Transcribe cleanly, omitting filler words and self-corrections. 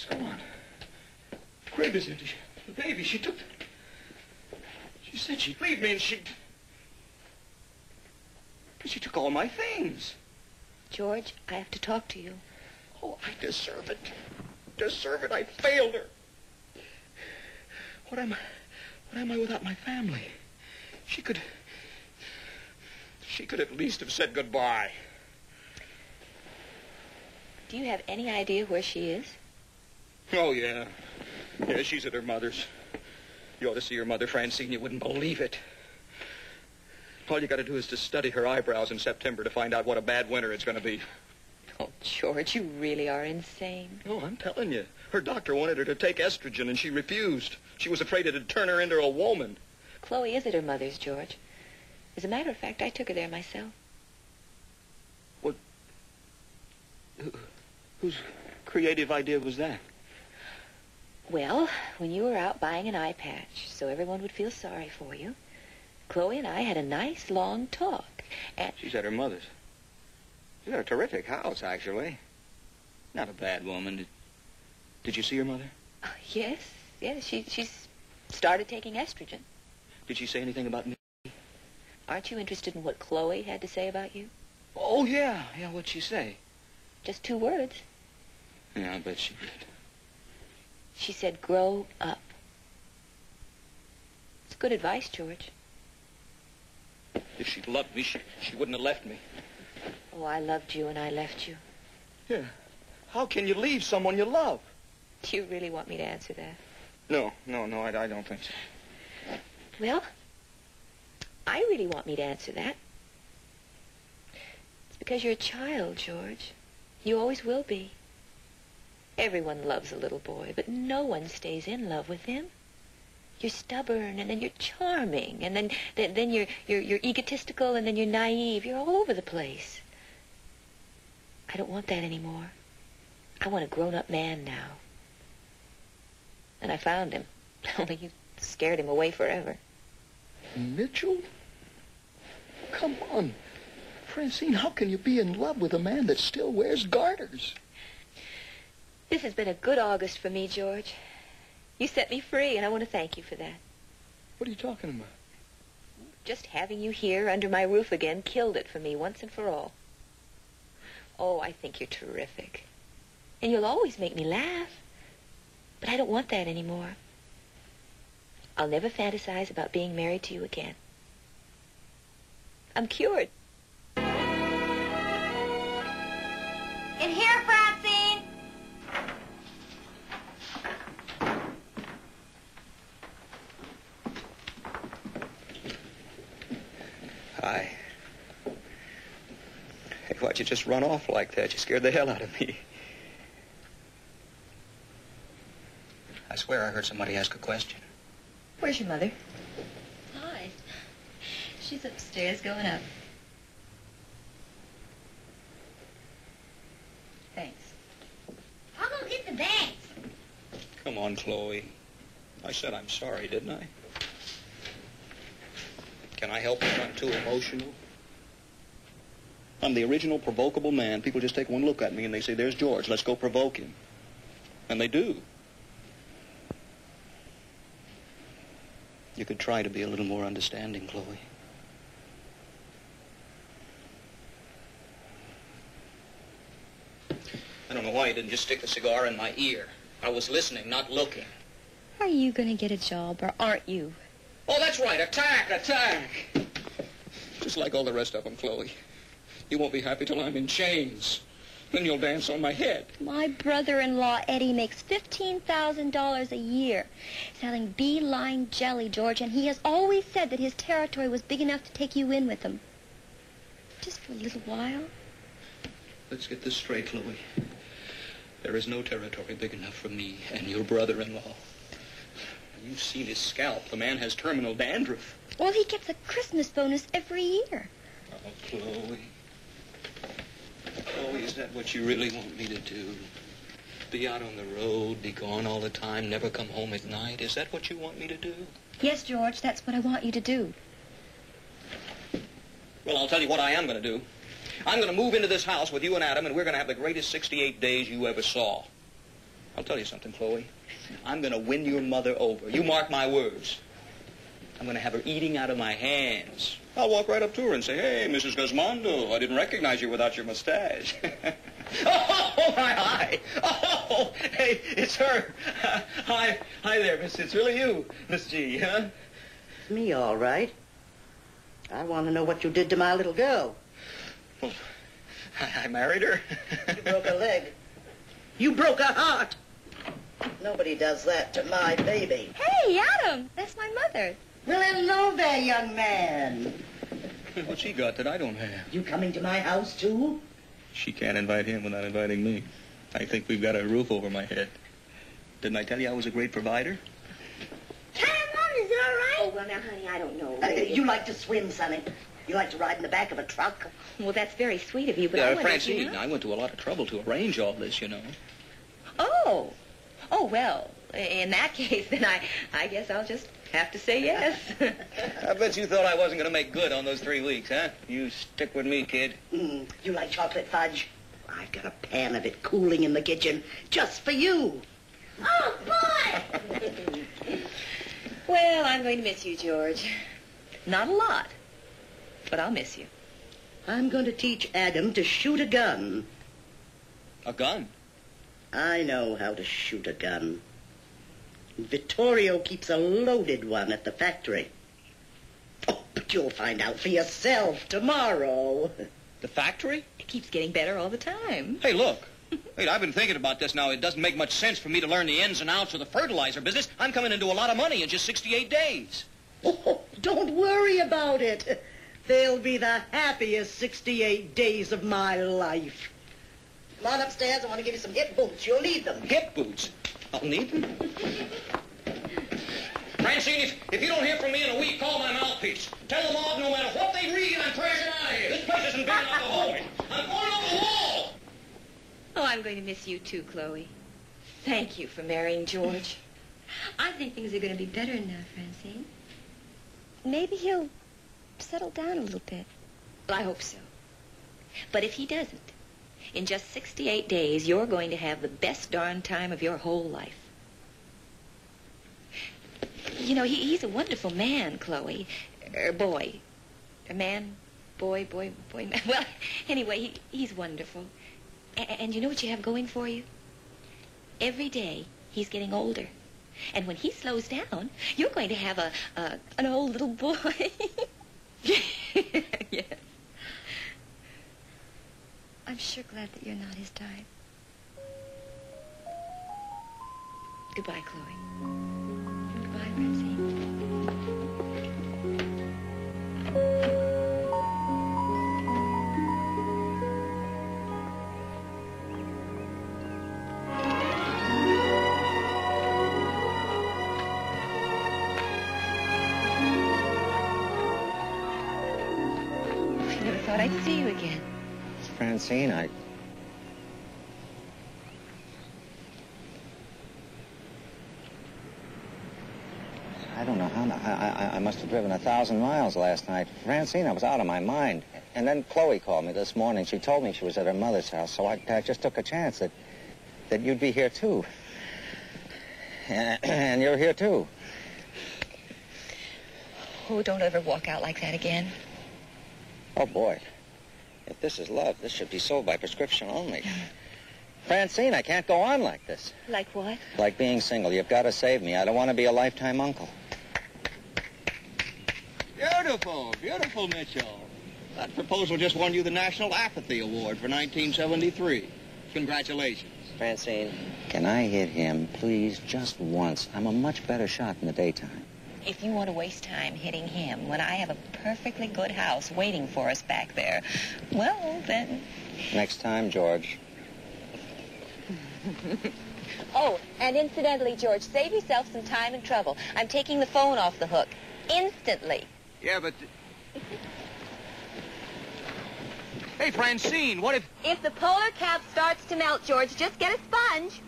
Come on. Where is it? The baby, she took... She said she'd leave me and she took all my things. George, I have to talk to you. Oh, I deserve it. Deserve it. I failed her. What am I without my family? She could at least have said goodbye. Do you have any idea where she is? Oh, yeah. Yeah, she's at her mother's. You ought to see her mother, Francine. You wouldn't believe it. All you got to do is to study her eyebrows in September to find out what a bad winter it's going to be. Oh, George, you really are insane. Oh, I'm telling you. Her doctor wanted her to take estrogen, and she refused. She was afraid it'd turn her into a woman. Chloe is at her mother's, George. As a matter of fact, I took her there myself. What? Whose creative idea was that? Well, when you were out buying an eye patch so everyone would feel sorry for you, Chloe and I had a nice, long talk, and... She's at her mother's. She's got a terrific house, actually. Not a bad woman. Did you see her mother? Yes. She's started taking estrogen. Did she say anything about me? Aren't you interested in what Chloe had to say about you? Oh, yeah. Yeah, what'd she say? Just 2 words. Yeah, I bet she did. She said, grow up. It's good advice, George. If she'd loved me, she wouldn't have left me. Oh, I loved you and I left you. Yeah. How can you leave someone you love? Do you really want me to answer that? No, I don't think so. Well, I really want me to answer that. It's because you're a child, George. You always will be. Everyone loves a little boy, but no one stays in love with him. You're stubborn, and then you're charming, and then you're egotistical, and then you're naive. You're all over the place. I don't want that anymore. I want a grown-up man now. And I found him. Only you scared him away forever. Mitchell? Come on. Francine, how can you be in love with a man that still wears garters? This has been a good August for me, George. You set me free, and I want to thank you for that. What are you talking about? Just having you here under my roof again killed it for me once and for all. Oh, I think you're terrific. And you'll always make me laugh. But I don't want that anymore. I'll never fantasize about being married to you again. I'm cured. In here, Francine! Hi. Hey, why'd you just run off like that? You scared the hell out of me. I swear I heard somebody ask a question. Where's your mother? Hi. She's upstairs going up. Thanks. I'll go get the bags. Come on, Chloe. I said I'm sorry, didn't I? Can I help if I'm too emotional? I'm the original provocable man. People just take one look at me and they say, there's George, let's go provoke him. And they do. You could try to be a little more understanding, Chloe. I don't know why you didn't just stick the cigar in my ear. I was listening, not looking. Are you going to get a job, or aren't you? Oh, that's right. Attack, attack. Just like all the rest of them, Chloe. You won't be happy till I'm in chains. Then you'll dance on my head. My brother-in-law, Eddie, makes $15,000 a year selling bee-line jelly, George, and he has always said that his territory was big enough to take you in with him. Just for a little while. Let's get this straight, Chloe. There is no territory big enough for me and your brother-in-law. You've seen his scalp. The man has terminal dandruff. Well, he gets a Christmas bonus every year. Oh, Chloe. Chloe, is that what you really want me to do? Be out on the road, be gone all the time, never come home at night? Is that what you want me to do? Yes, George, that's what I want you to do. Well, I'll tell you what I am going to do. I'm going to move into this house with you and Adam, and we're going to have the greatest 68 days you ever saw. I'll tell you something, Chloe. I'm going to win your mother over. You mark my words. I'm going to have her eating out of my hands. I'll walk right up to her and say, hey, Mrs. Guzmando, I didn't recognize you without your mustache. Oh, hi. Oh, hey, it's her. Hi there, Miss. It's really you, Miss G, huh? It's me, all right. I want to know what you did to my little girl. Well, I married her. You broke a leg. You broke a heart. Nobody does that to my baby. Hey, Adam, that's my mother. Well, hello there, young man. What's he got that I don't have? You coming to my house, too? She can't invite him without inviting me. I think we've got a roof over my head. Didn't I tell you I was a great provider? Come on, is it all right? Oh, well, now, honey, I don't know. You like to swim, Sonny. You like to ride in the back of a truck. Well, that's very sweet of you, but I want to... Francine, I went to a lot of trouble to arrange all this, you know. Oh. Oh, well, in that case, then I guess I'll just have to say yes. I bet you thought I wasn't going to make good on those 3 weeks, huh? You stick with me, kid. You like chocolate fudge? I've got a pan of it cooling in the kitchen just for you. Oh, boy! Well, I'm going to miss you, George. Not a lot, but I'll miss you. I'm going to teach Adam to shoot a gun. A gun? I know how to shoot a gun. Vittorio keeps a loaded one at the factory. Oh, but you'll find out for yourself tomorrow. The factory? It keeps getting better all the time. Hey, look. Wait, I've been thinking about this now. It doesn't make much sense for me to learn the ins and outs of the fertilizer business. I'm coming into a lot of money in just 68 days. Oh, don't worry about it. They'll be the happiest 68 days of my life. Come on upstairs. I want to give you some hip boots. You'll need them. Hip boots? I'll need them. Francine, if you don't hear from me in a week, call my mouthpiece. Tell them all no matter what they read, I'm crashing out of here. This place isn't big enough to hold me. I'm going over the wall. Oh, I'm going to miss you too, Chloe. Thank you for marrying George. I think things are going to be better now, Francine. Maybe he'll settle down a little bit. Well, I hope so. But if he doesn't, in just 68 days, you're going to have the best darn time of your whole life. You know, he's a wonderful man, Chloe. Boy. A man, boy, man. Well, anyway, he's wonderful. And you know what you have going for you? Every day, he's getting older. And when he slows down, you're going to have an old little boy. Yes. I'm sure glad that you're not his type. Goodbye, Chloe. Goodbye, Francine. I never thought I'd see you again. Francine, I don't know how. I must have driven 1,000 miles last night. Francine, I was out of my mind. And then Chloe called me this morning. She told me she was at her mother's house, so I just took a chance that you'd be here, too. And you're here, too. Oh, don't ever walk out like that again. Oh, boy. If this is love, this should be sold by prescription only. Francine, I can't go on like this. Like what? Like being single. You've got to save me. I don't want to be a lifetime uncle. Beautiful, beautiful, Mitchell. That proposal just won you the National Apathy Award for 1973. Congratulations. Francine, can I hit him, please, just once? I'm a much better shot in the daytime. If you want to waste time hitting him when I have a perfectly good house waiting for us back there, well, then... Next time, George. Oh, and incidentally, George, save yourself some time and trouble. I'm taking the phone off the hook. Instantly. Yeah, but... Hey, Francine, what if... If the polar cap starts to melt, George, just get a sponge.